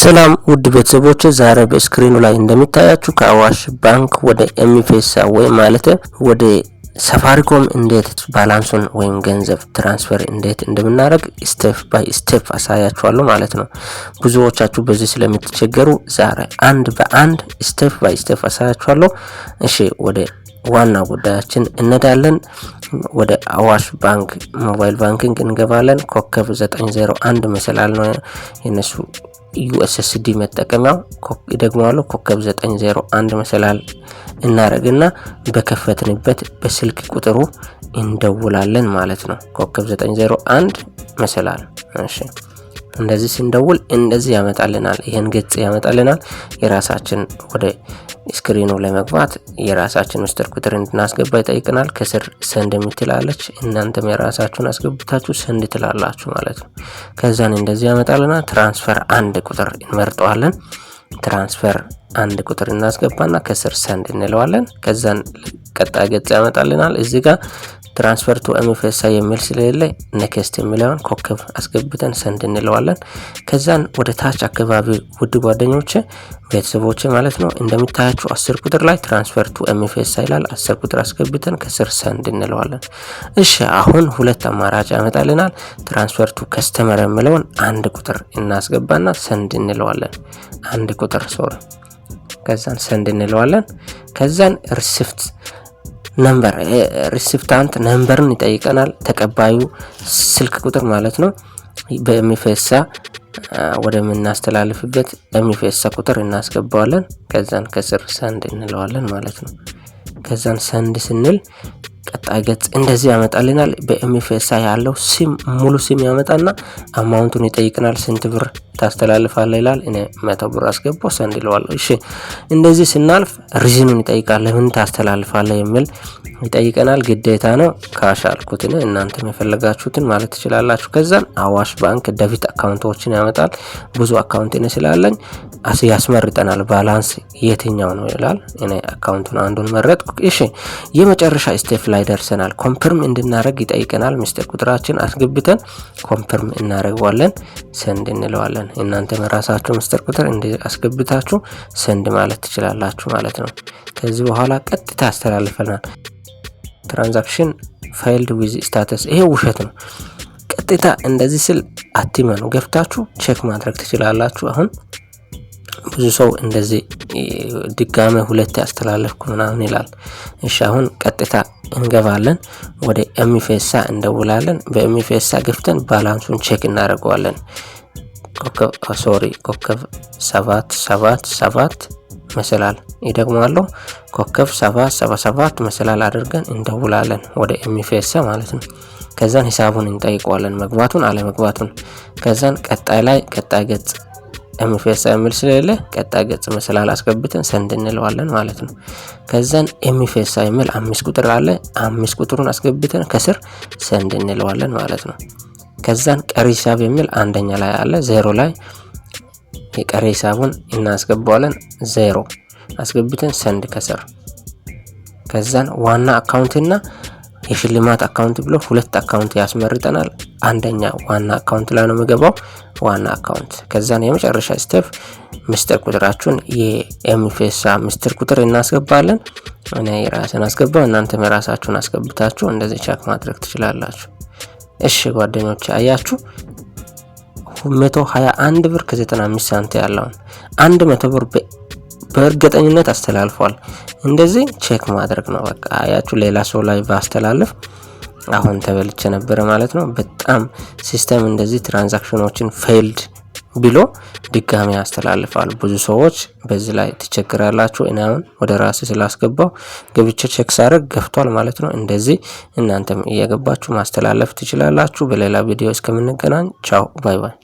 ሰላም ውድ ቤተሰቦች ዛሬ በስክሪኑ ላይ እንደሚታያችሁ ከአዋሽ ባንክ ወደ ኤምፔሳ ወይ ማለት ወደ ሳፋሪኮም እንዴት ባላንሱን ወይም ገንዘብ ትራንስፈር እንዴት እንደምናደርግ ስቴፕ ባይ ስቴፕ አሳያችኋለሁ ማለት ነው። ብዙዎቻችሁ በዚህ ስለምትቸገሩ ዛሬ አንድ በአንድ ስቴፕ ባይ ስቴፕ አሳያችኋለሁ። እሺ ወደ ዋና ጉዳያችን እንሄዳለን። ወደ አዋሽ ባንክ ሞባይል ባንኪንግ እንገባለን። ኮከብ 901 መሰላል ነው የነሱ USSD መጠቀሚያው ይደግማሉ። ኮከብ 901 መሰላል እናረግና በከፈትንበት በስልክ ቁጥሩ እንደውላለን ማለት ነው። ኮከብ 901 መሰላል እሺ እንደዚህ ስንደውል እንደዚህ ያመጣልናል። ይሄን ገጽ ያመጣልናል። የራሳችን ወደ ስክሪኑ ለመግባት የራሳችን ሚስጥር ቁጥር እንድናስገባ ይጠይቀናል። ከስር ሰንድ የምትላለች እናንተም የራሳችሁን አስገብታችሁ ሰንድ ትላላችሁ ማለት ነው። ከዛን እንደዚህ ያመጣልናል። ትራንስፈር አንድ ቁጥር እንመርጠዋለን። ትራንስፈር አንድ ቁጥር እናስገባና ከስር ሰንድ እንለዋለን። ከዛን ቀጣይ ገጽ ያመጣልናል። እዚህ ጋር ትራንስፈር ቱ ኤምፔሳ የሚል ስለሌለ ኔክስት የሚለውን ኮከብ አስገብተን ሰንድ እንለዋለን። ከዛን ወደ ታች አካባቢ ውድ ጓደኞቼ ቤተሰቦቼ ማለት ነው እንደምታያችሁ 10 ቁጥር ላይ ትራንስፈር ቱ ኤምፔሳ ይላል። 10 ቁጥር አስገብተን ከስር ሰንድ እንለዋለን። እሺ አሁን ሁለት አማራጭ ያመጣልናል። ትራንስፈር ቱ ከስተመር የሚለውን አንድ ቁጥር እናስገባና ሰንድ እንለዋለን። አንድ ቁጥር ሶሪ ከዛን ሰንድ እንለዋለን። ከዛን ሪሲፕት ነምበር ሪሲፕታንት ነምበርን ይጠይቀናል። ተቀባዩ ስልክ ቁጥር ማለት ነው። በኤምፔሳ ወደ ምናስተላልፍበት ኤምፔሳ ቁጥር እናስገባዋለን። ከዛን ከስር ሰንድ እንለዋለን ማለት ነው። ከዛን ሰንድ ስንል ቀጣይ ገጽ እንደዚህ ያመጣልናል። በኤምፔሳ ያለው ሲም ሙሉ ሲም ያመጣና አማውንቱን ይጠይቀናል። ስንት ብር ታስተላልፋለህ ይላል። እኔ 100 ብር አስገባው ሰንድ ይለዋል። እሺ እንደዚህ ስናልፍ ሪዝኑን ይጠይቃል። ለምን ታስተላልፋለህ የሚል ይጠይቀናል። ግዴታ ነው ካሽ አልኩት እኔ እናንተም የፈለጋችሁትን ማለት ትችላላችሁ። ከዛን አዋሽ ባንክ ዴቢት አካውንቶችን ያመጣል። ብዙ አካውንት ስለሌለኝ ያስመርጠናል። ባላንስ የትኛው ነው ይላል። እኔ አካውንቱን አንዱን መረጥኩ። እሺ የመጨረሻ ስቴፕ ላይ ደርሰናል። ኮንፈርም እንድናረግ ይጠይቀናል። ሚስጥር ቁጥራችን አስገብተን ኮንፈርም እናረጋለን። ሰንድ እንለዋለን። እናንተ የራሳችሁ ሚስጥር ቁጥር አስገብታችሁ ሰንድ ማለት ትችላላችሁ ማለት ነው። ከዚህ በኋላ ቀጥታ ያስተላልፈናል። ትራንዛክሽን ፋይልድ ዊዝ ስታተስ ይሄ ውሸት ነው። ቀጥታ እንደዚህ ስል አትመኑ። ገፍታችሁ ቼክ ማድረግ ትችላላችሁ። አሁን ብዙ ሰው እንደዚህ ድጋሜ ሁለት ያስተላልፍኩ ምናምን ይላል። እሺ አሁን ቀጥታ እንገባለን። ወደ ኤምፔሳ እንደውላለን። በኤምፔሳ ገፍተን ባላንሱን ቼክ እናደርገዋለን። ኮከብ 777 መሰላል ይደግማለሁ። ኮከብ 777 መሰላል አድርገን እንደውላለን ወደ ኤምፔሳ ማለት ነው። ከዛን ሂሳቡን እንጠይቀዋለን መግባቱን አለ መግባቱን። ከዛን ቀጣይ ገጽ ኤምፔሳ የሚል ስለሌለ ቀጣይ ገጽ መሰላል አስገብተን ሰንድ እንለዋለን ማለት ነው። ከዛን ኤምፔሳ የሚል 5 ቁጥር አለ። 5 ቁጥሩን አስገብተን ከስር ሰንድ እንለዋለን ማለት ነው። ከዛን ቀሪ ሂሳብ የሚል አንደኛ ላይ አለ 0 ላይ የቀሪ ሂሳቡን እናስገባዋለን። 0 አስገብተን ሰንድ ከስር። ከዛን ዋና አካውንትና የሽልማት አካውንት ብሎ ሁለት አካውንት ያስመርጠናል። አንደኛ ዋና አካውንት ላይ ነው የሚገባው ዋና አካውንት። ከዛን የመጨረሻ ስቴፕ ሚስጥር ቁጥራችሁን የኤምፔሳ ሚስጥር ቁጥር እናስገባለን። እኔ የራሴን አስገባው እናንተም የራሳችሁን አስገብታችሁ እንደዚህ ቼክ ማድረግ ትችላላችሁ። እሺ ጓደኞቼ አያችሁ 121 ብር ከ95 ሳንቲም ያለውን 100 ብር በእርግጠኝነት አስተላልፏል። እንደዚህ ቼክ ማድረግ ነው በቃ። አያችሁ ሌላ ሰው ላይ ባስተላልፍ አሁን ተበልቼ ነበር ማለት ነው። በጣም ሲስተም እንደዚህ ትራንዛክሽኖችን ፌልድ ብሎ ድጋሚ ያስተላልፋል። ብዙ ሰዎች በዚህ ላይ ተቸግራላችሁ። እኔ አሁን ወደ ራሴ ስላስገባው ገብቼ ቼክ ሳደርግ ገፍቷል ማለት ነው። እንደዚህ እናንተም እየገባችሁ ማስተላለፍ ትችላላችሁ። በሌላ ቪዲዮ እስከምንገናኝ ቻው ባይ ባይ።